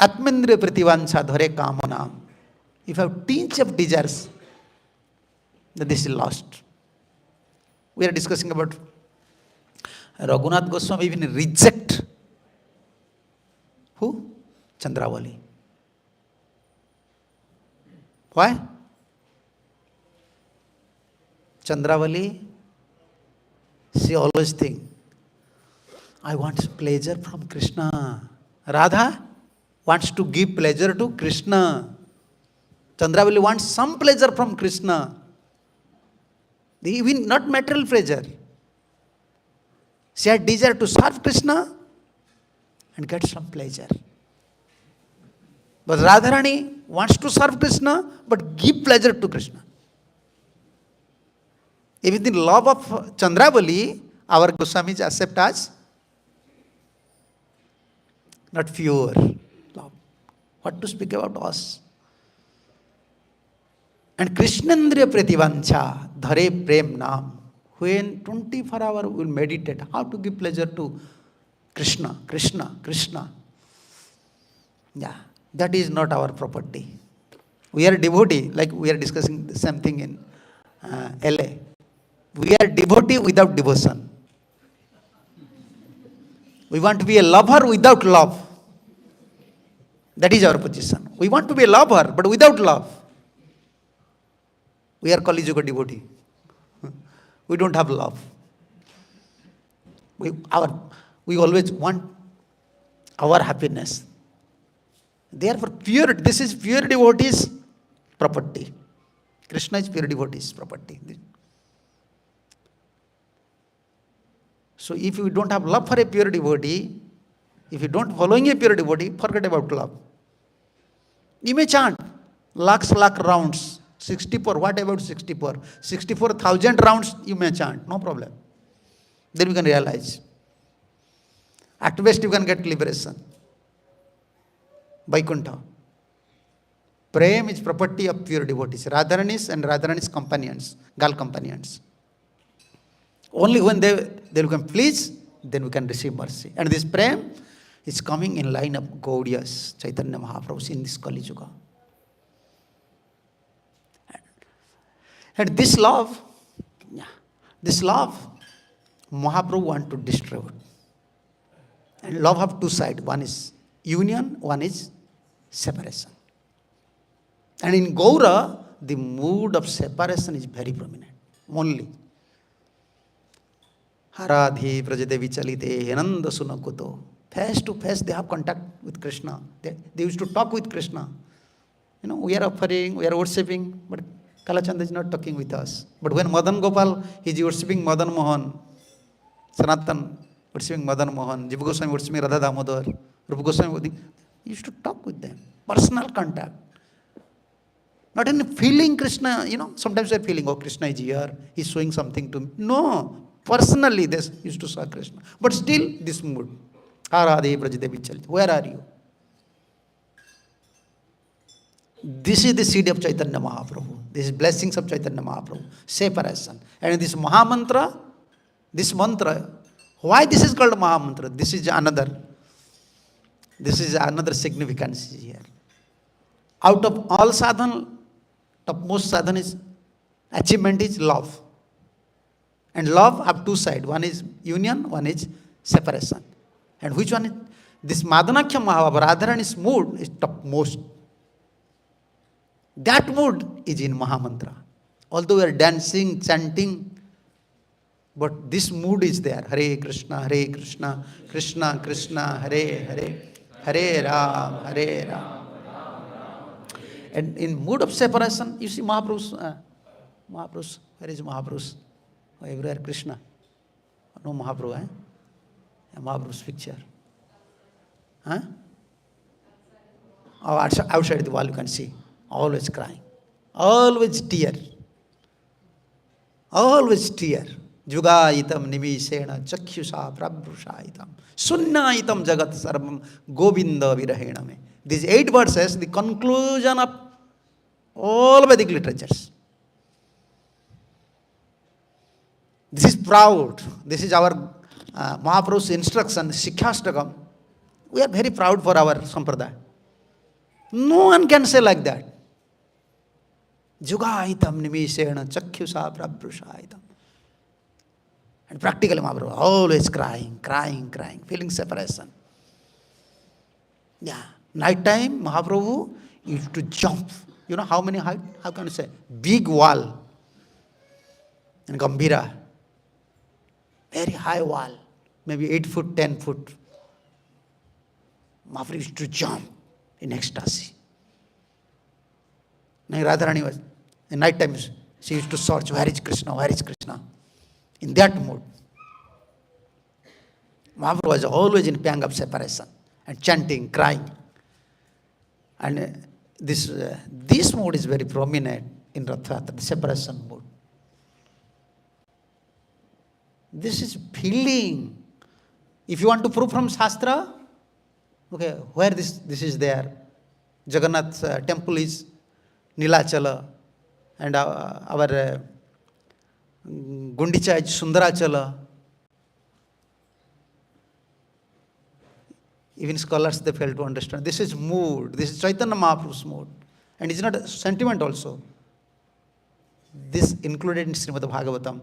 Atmendriya Prativancha Dhare Kamanam. If you have tinge of desires, then this is lost. We are discussing about Raghunath Goswami even reject who? Chandravali. Why? Chandravali, she always think, I want pleasure from Krishna. Radha wants to give pleasure to Krishna. Chandravali wants some pleasure from Krishna. Even not material pleasure. She had desire to serve Krishna and get some pleasure. But Radharani wants to serve Krishna but give pleasure to Krishna. Even the love of Chandravali, our Goswamis accept as not pure love. What to speak about us? And Krishnendriya Prativancha Dhare Prem Nam. When 24 hours we will meditate how to give pleasure to Krishna, Krishna, Krishna. Yeah, that is not our property. We are devotee, like we are discussing the same thing in LA. We are devotee without devotion. We want to be a lover without love. That is our position. We want to be a lover, but without love. We are Kali-yuga devotee. We don't have love. We always want our happiness. Therefore, this is pure devotee's property. Krishna is pure devotee's property. So if you don't have love for a pure devotee, if you don't following a pure devotee, forget about love. You may chant lakh rounds. 64, what about 64? 64,000 rounds you may chant, no problem. Then you can realize. At best you can get liberation. Vaikuntha. Prem is property of pure devotees. Radharanis and Radharani's companions, girl companions. Only when they become pleased, then we can receive mercy. And this Prem is coming in line of Gaudiyas, Chaitanya Mahaprabhu in this Kali-yuga. And this love, Mahaprabhu want to distribute. And love have two sides. One is union, one is separation. And in Gaura, the mood of separation is very prominent. Only. Haradhi prajadevi chalite ananda sunakuto. Face to face they have contact with Krishna. They used to talk with Krishna. We are offering, we are worshipping, but Kalachanda is not talking with us. But when Madan Gopal is worshipping Madan Mohan, Sanatan worshipping Madan Mohan, Jiva Goswami worshipping Radha Damodar, Rupa Goswami, he used to talk with them. Personal contact. Not in feeling Krishna, sometimes we are feeling, oh, Krishna is here, he's showing something to me. No, personally they used to saw Krishna. But still, this mood. Aradhe Brajadevi Chalit. Where are you? This is the seed of Chaitanya Mahaprabhu. This is blessings of Chaitanya Mahaprabhu. Separation. And this Mahamantra, this mantra, why this is called Mahamantra? This is another significance here. Out of all sadhana, topmost sadhana is, achievement is love. And love have two sides. One is union, one is separation. And which one is? This Madanakhya Mahabhava, Radharani's mood is topmost. That mood is in Mahamantra. Although we are dancing, chanting, but this mood is there. Hare Krishna, Krishna Krishna, Hare Hare, Hare Ram, Hare Ram. And in mood of separation, you see Mahaprabhu's, where is Mahaprabhu's? Oh, everywhere Krishna. No Mahaprabhu, eh? Mahaprabhu's picture. Huh? Oh, outside the wall you can see. Always crying. Always tear. Always tear. Jugaitam nimishena chakhyusha prabhushaitam sunnaitam jagat sarvam govinda virahename. These 8 verses, the conclusion of all Vedic literatures. This is proud. This is our Mahaprabhu's instruction, Shikhastakam. We are very proud for our sampradaya. No one can say like that. Jugaitam nimishena chakhyusa prabhushaitam. And practically Mahaprabhu always crying, feeling separation. Yeah. Night time, Mahaprabhu used to jump. You know how many height? How can I say? Big wall. In Gambhira. Very high wall. Maybe 8 foot, 10 foot. Mahaprabhu used to jump in ecstasy. Now Radharani was, in night time, she used to search, where is Krishna, where is Krishna? In that mood. Mahaprabhu was always in pang of separation and chanting, crying. And this mood is very prominent in Ratha Yatra, the separation mood. This is feeling. If you want to prove from Shastra, okay, where this is there? Jagannath's temple is Nilachala, and our Gundicha is Sundarachala. Even scholars, they fail to understand. This is mood. This is Chaitanya Mahaprabhu's mood. And it's not a sentiment also. This included in Srimad Bhagavatam.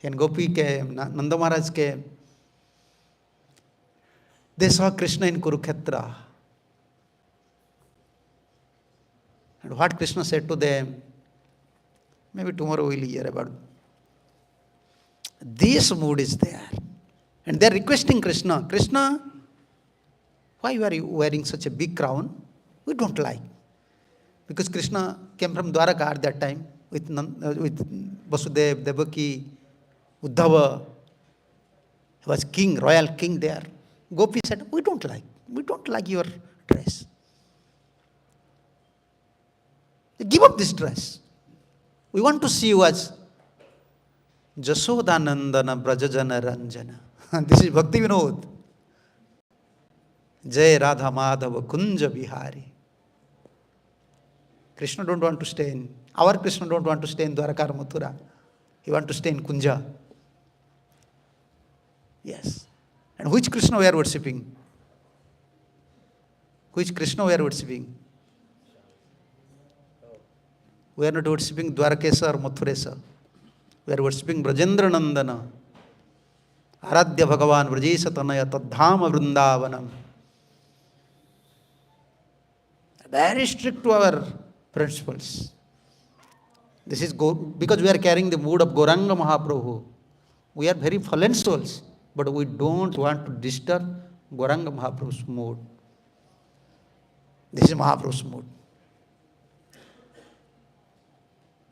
In Gopi ke, Nanda Maharaj ke, they saw Krishna in Kurukshetra. And what Krishna said to them, maybe tomorrow we'll hear about it. This mood is there. And they're requesting Krishna, Krishna, why are you wearing such a big crown? We don't like. Because Krishna came from Dwaraka at that time with Vasudev, Devaki, Uddhava. He was king, royal king there. Gopi said, we don't like your dress. Give up this dress. We want to see you as Jasodanandana Brajajana Ranjana. This is Bhakti Vinod. Jai Radha Madhava Kunja Bihari. Krishna don't want to stay in, our Krishna don't want to stay in Dwaraka or Mathura. He want to stay in Kunja. Yes. And which Krishna we are worshipping? Which Krishna we are worshipping? We are not worshipping Dwarakesa or Mathuresa. We are worshipping Brajendra Nandana. Aradhya Bhagavan Vrajesa Tanaya Tadhama Vrindavanam. Very strict to our principles. This is because we are carrying the mood of Gauranga Mahaprabhu. We are very fallen souls, but we don't want to disturb Gauranga Mahaprabhu's mood. This is Mahaprabhu's mood.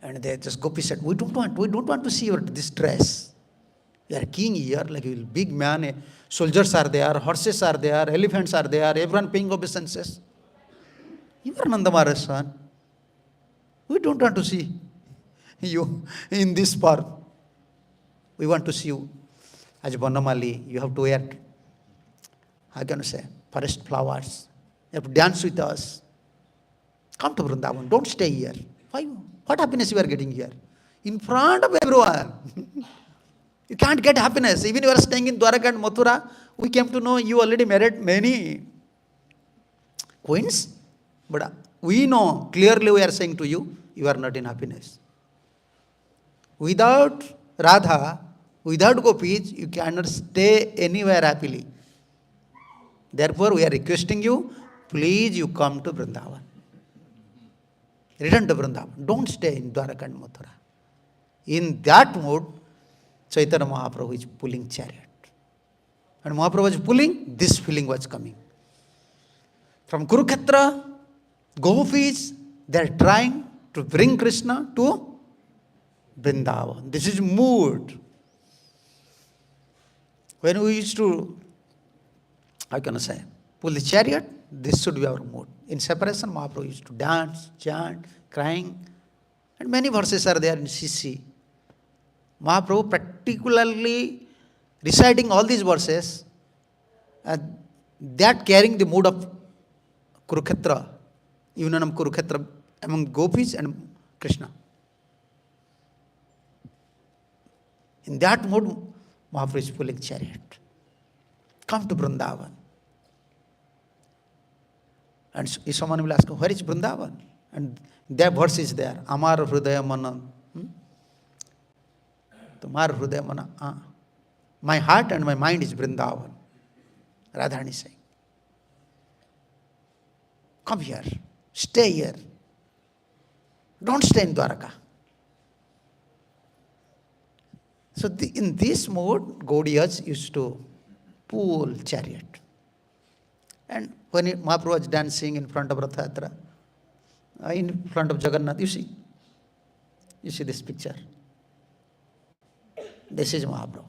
And they just Gopi said, we don't want to see your distress. You are king here, like a big man. Soldiers are there, horses are there, elephants are there, everyone paying obeisances. You are Nanda Maharaj's son. We don't want to see you in this form. We want to see you as Banamali. You have to wear, how can I say, forest flowers. You have to dance with us. Come to Vrindavan. Don't stay here. Why? What happiness you are getting here? In front of everyone. You can't get happiness. Even you are staying in Dwaraka and Mathura, we came to know you already married many queens. But we know, clearly we are saying to you, you are not in happiness. Without Radha, without gopis, you cannot stay anywhere happily. Therefore, we are requesting you, please you come to Vrindavan. Return to Vrindavan. Don't stay in Dwaraka and Mathura. In that mood, Chaitanya Mahaprabhu is pulling chariot. And Mahaprabhu was pulling, this feeling was coming. From Kurukshetra, gopis, they are trying to bring Krishna to Vrindavan. This is mood. When we used to, how can I say, pull the chariot, this should be our mood. In separation, Mahaprabhu used to dance, chant, crying. And many verses are there in CC. Mahaprabhu particularly reciting all these verses, that carrying the mood of Kurukshetra, union Kurukshetra among gopis and Krishna. In that mood, Mahaprabhu is pulling chariot. Come to Vrindavan. And if someone will ask, where is Vrindavan? And their verse is there. Amar Hrudaya Mana. Tumar Hrudaya Mana. My heart and my mind is Vrindavan. Radharani is saying. Come here. Stay here. Don't stay in Dwaraka. So in this mode, Gaudiyas used to pull chariot. And when Mahaprabhu was dancing in front of Ratha Yatra, in front of Jagannath, you see this picture. This is Mahaprabhu.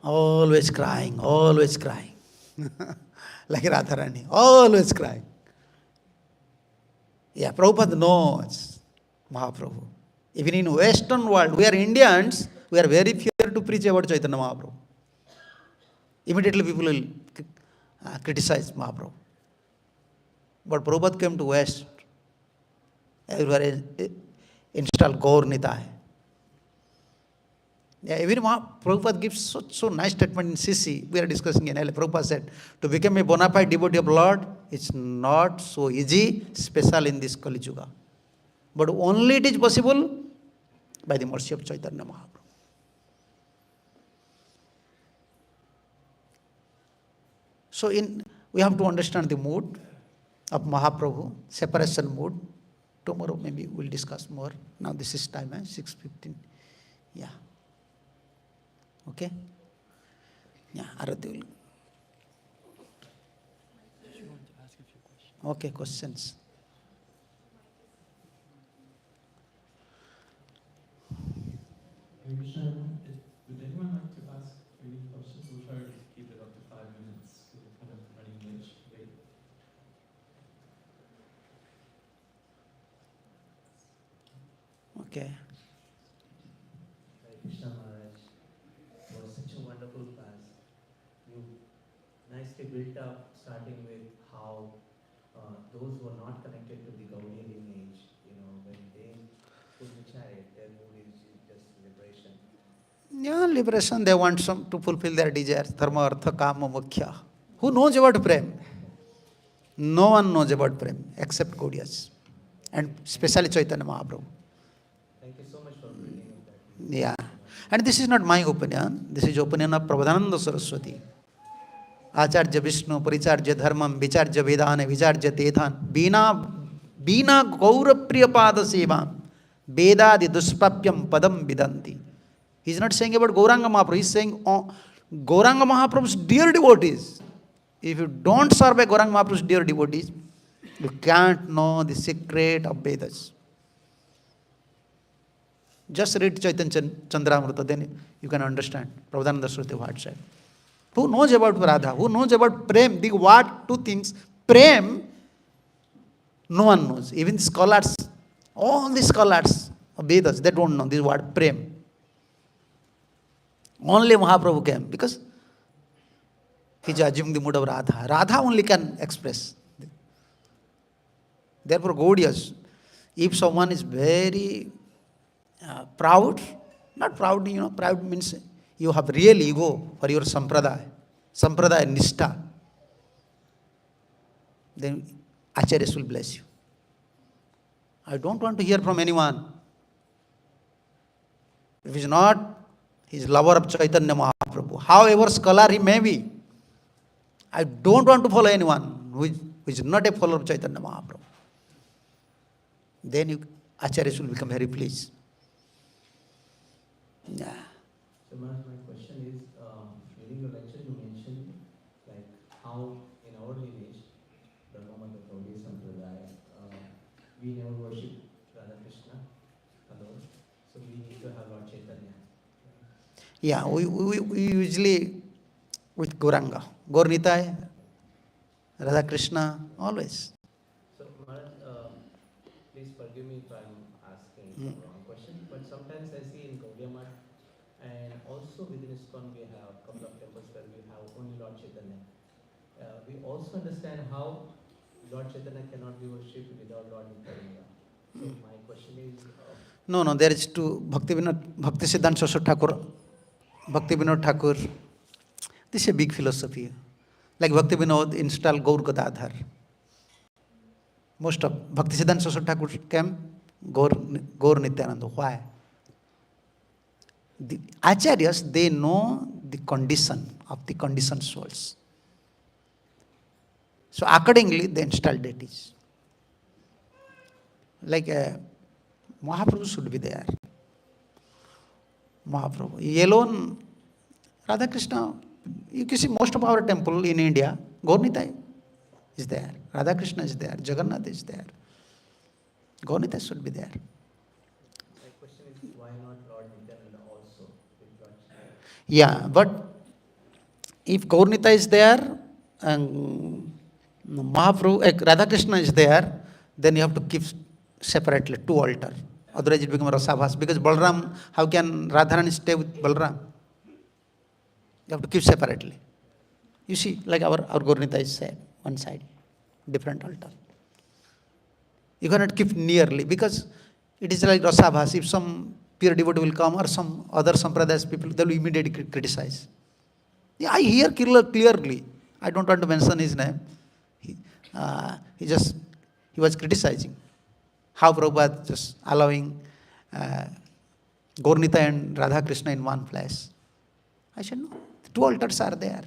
Always crying, always crying. Like Radharani, always crying. Yeah, Prabhupada knows Mahaprabhu. Even in Western world, we are Indians, we are very fear to preach about Chaitanya Mahaprabhu. Immediately people will criticize Mahaprabhu. But Prabhupada came to West. Everywhere installed Gaur Nitai. Yeah, even Prabhupada gives so nice statement in CC. We are discussing in LA. Prabhupada said, to become a bona fide devotee of Lord, it's not so easy, special in this Kali-yuga. But only it is possible by the mercy of Chaitanya Mahaprabhu. So we have to understand the mood of Mahaprabhu, separation mood. Tomorrow maybe we'll discuss more. Now this is time, 6:15. Yeah. Okay? Yeah, Aradhi will. Okay, questions. Hare Krishna, would anyone like to ask any questions? We'll try to keep it up to 5 minutes. We're kind of running late. Okay. Hare Krishna Maharaj, it was such a wonderful class. You nicely built up, starting with how those who are not connected to the Gaudiya lineage, when they put the chariot, their mood is just liberation. Yeah, liberation, they want to fulfill their desires. Dharma, artha, kama, moksha. Who knows about Prem? No one knows about Prem except Gaudiyas. And especially Chaitanya Mahaprabhu. Thank you so much for bringing up that. Yeah. And this is not my opinion. This is opinion of Prabodhananda Saraswati. Acharya Vishnu, Paricharya Dharmam, Vicharya Vedana, Vicharya Tethan, Bina Gaura Priyapada Sevam, Vedadi Duspapyam Padam Vidanti. He is not saying about Gauranga Mahaprabhu. He is saying Gauranga Mahaprabhu's dear devotees. If you don't serve a Gauranga Mahaprabhu's dear devotees, you can't know the secret of Vedas. Just read Chaitanya Chandramrita, then you can understand Prabodhananda Saraswati what said. Who knows about Radha? Who knows about Prem? The what? Two things. Prem No one knows. Even scholars, all the scholars of Vedas, they don't know this word prem. Only Mahaprabhu came because he's assuming the mood of Radha. Radha only can express. Therefore, Gaudias, if someone is very proud, not proud, proud means you have real ego for your sampradaya, nishta, then Acharyas will bless you. I don't want to hear from anyone. If he's not, he's lover of Chaitanya Mahaprabhu. However scholar he may be, I don't want to follow anyone who is not a follower of Chaitanya Mahaprabhu. Then Acharyas will become very pleased. Yeah. So Maharaj, my question is, during your lecture you mentioned like how in our lineage, the moment of Gaudiya Sampradaya, we never worship Radha Krishna alone, so we need to have Lord Chaitanya. Yeah, we usually with Gauranga, Gaur-Nitai, Radha Krishna, always. So Maharaj, please forgive me if I'm asking the wrong question, but sometimes I see in Gaudiya Math and also within ISKCON we have a couple of temples where we have only Lord Chaitanya. We also understand how Lord Chaitanya cannot be worshipped without Lord Nityananda. So my question is... No, there is two, Bhakti Siddhanta Saraswati Thakur, Bhakti Vinod Thakur. This is a big philosophy. Like Bhakti Vinod installed Gaur Gadadhar. Most of Bhakti Siddhanta Saraswati Thakur came, Gaur Nityananda. Why? The Acharyas, they know the condition of the conditioned souls. So accordingly, they install deities. Like Mahaprabhu should be there. Mahaprabhu. He alone, Radha Krishna, you can see most of our temple in India, Gaur-Nitai is there. Radha Krishna is there. Jagannath is there. Gaur-Nitai should be there. My question is, why not Lord Nityananda also? Yeah, but if Gaur-Nitai is there and Mahaprabhu, Radha Krishna is there, then you have to keep separately two altars. Otherwise it becomes Rasabhas. Because Balram, how can Radharani stay with Balram? You have to keep separately. You see, like our Gaur-Nitai is one side, different altar. You cannot keep nearly because it is like Rasabhas. If some pure devotee will come or some other Sampradayas people, they will immediately criticize. Yeah, I hear clearly. I don't want to mention his name. He was criticizing how Prabhupada just allowing Gaur-Nitai and Radha Krishna in one place. I said, no, the two altars are there.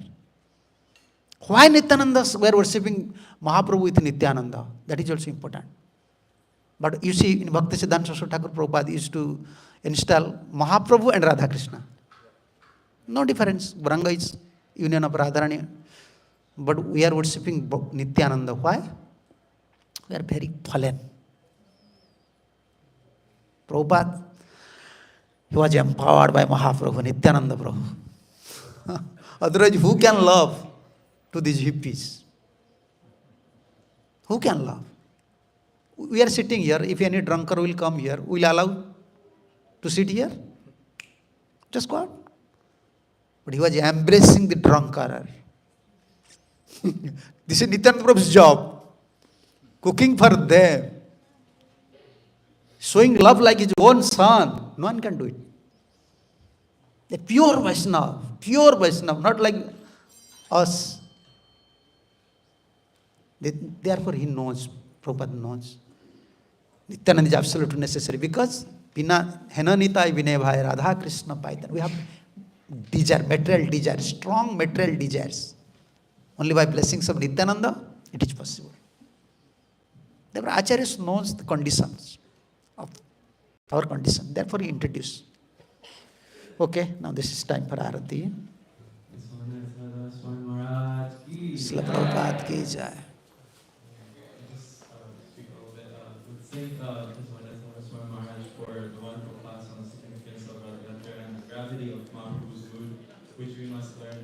Why Nityananda were worshipping Mahaprabhu with Nityananda? That is also important. But you see, in Bhakti Siddhanta Saraswati Thakur, Prabhupada used to install Mahaprabhu and Radha Krishna. No difference. Gauranga is union of Radharani. But we are worshipping Nityananda. Why? We are very fallen. Prabhupada, he was empowered by Mahaprabhu, Nityananda Prabhu. Otherwise, who can love to these hippies? Who can love? We are sitting here. If any drunkard will come here, will allow to sit here? Just go out. But he was embracing the drunkard. This is Nityananda Prabhu's job. Cooking for them. Showing love like his own son. No one can do it. The pure Vaishnava, not like us. Therefore he knows, Prabhupada knows. Nityananda is absolutely necessary because Bina Henanitai Vinay Bhai Radha Krishna Paitan. We have desire, material desire, strong material desires. Only by blessings of Nityananda, it is possible. Therefore, Acharya knows the conditions of our condition. Therefore, he introduced. Okay, now this is time for Arati. Haladhara Swami Maharaj ki Srila Prabhupada ki jai. Just speak a little bit. Let's thank Haladhara Swami Maharaj for the wonderful class on the significance of Radha Yatra and the gravity of Mahaprabhu's mood, which we must learn